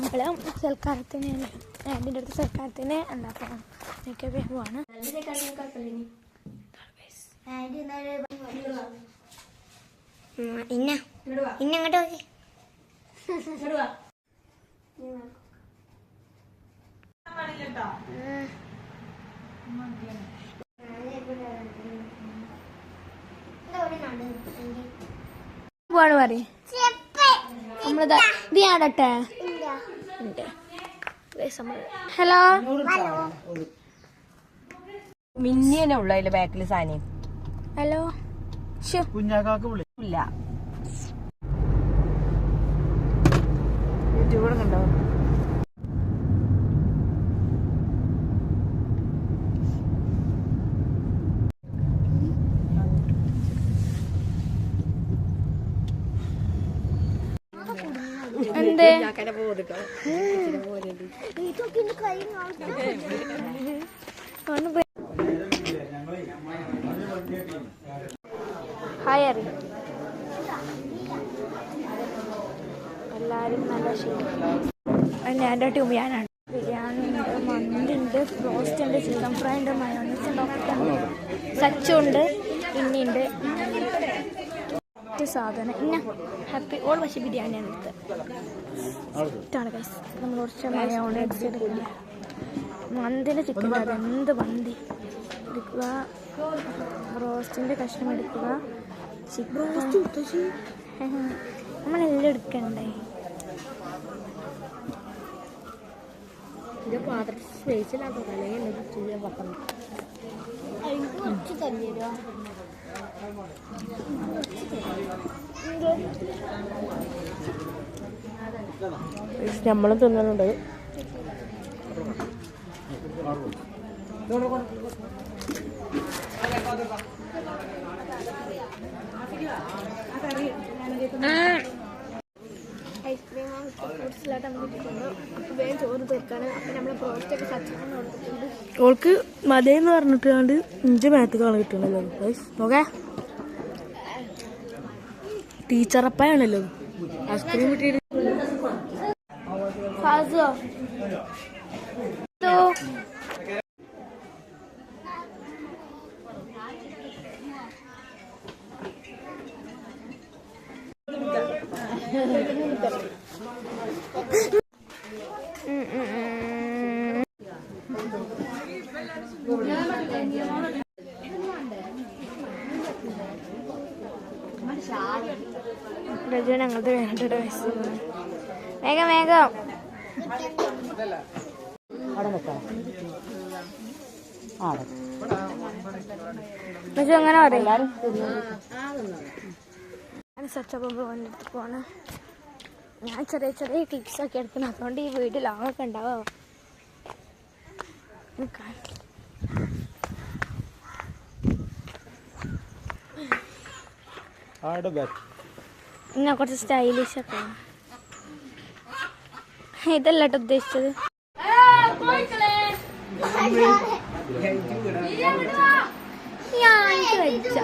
നമ്മള് സൽക്കാരത്തിന് ആൻറ്റിൻ്റെ അടുത്ത് സൽക്കാരത്തിന് എന്താക്കാം മേക്കപ്പ് പോവാണ്. ഇന്നങ്ങോട്ട് നോക്കി പോവാണ് പറയും നമ്മളിത് ഇത് ഞാടട്ടെ. ഹലോ മിന്നിയനെ ഉള്ളു അതിന്റെ ബാക്കില് സാധനം. ഹലോ ഇല്ല യൂട്യൂബ് കണ്ടോ? എന്ത് ഹായ് അറി എല്ലാവരും നല്ല ശരി. എൻ്റെ ട്യൂബിയാനാണ്. ബിരിയാണി ഉണ്ട്, മന്തി ഉണ്ട്, റോസ്റ്റ് ഉണ്ട്, ചിക്കൻ ഫ്രൈ ഉണ്ട്, മയോണീസ് ഉണ്ട്, ഒക്കെ ഉണ്ട്. സച്ചുണ്ട്, പിന്നെയുണ്ട് സാധനം ഇന്ന ഹാപ്പി ഓൾ. പക്ഷേ ബിരിയാണിയാണ് എടുത്തത്. ഇഷ്ടമാണ് ഗൈസ്. നമ്മൾ കുറച്ച് മയോണീസ് എടുക്കില്ല. മന്തിൻ്റെ ചിക്കൻ കറി എന്ത് മന്തി എടുക്കുക, റോസ്റ്റിൻ്റെ കഷ്ണം എടുക്കുക, ചിക്കൻ നമ്മളെല്ലാം എടുക്കണ്ടേ. നമ്മളും തിന്നുന്നുണ്ട്. ഐസ്ക്രീം ഫ്രൂട്ട്സിലായിട്ട് നമുക്ക് കിട്ടുന്നു. അപ്പോൾ വേഗം ചോറ് തീർക്കാണ്. അപ്പം നമ്മൾ പ്രോസ്റ്റൊക്കെ സച്ചിന് കൊടുത്തിട്ടുണ്ട്. ഓൾക്ക് മതയെന്ന് പറഞ്ഞിട്ടാണ്ട് 5 മാത്തുകളാണ് കിട്ടണല്ലോ. നോക്കേ ടീച്ചറപ്പായാണല്ലോ ഐസ്ക്രീം കിട്ടിയിട്ട്. ഞങ്ങളുടെ വേണ്ട വയസ്സ് വേഗം വേഗം അങ്ങനെ പറയാം. സച്ചപ്പൻ്റെ പോണ്. ഞാൻ ചെറിയ ചെറിയ ടിപ്സൊക്കെ എടുക്കണം. അതുകൊണ്ട് ഈ വീട്ടിൽ ആളൊക്കെ ഉണ്ടാവും. ഇങ്ങനെ കുറച്ച് സ്റ്റൈലിഷ് ഒക്കെ. ഇതല്ല കേട്ടോ ഉദ്ദേശിച്ചത്. ഞാൻ കഴിച്ച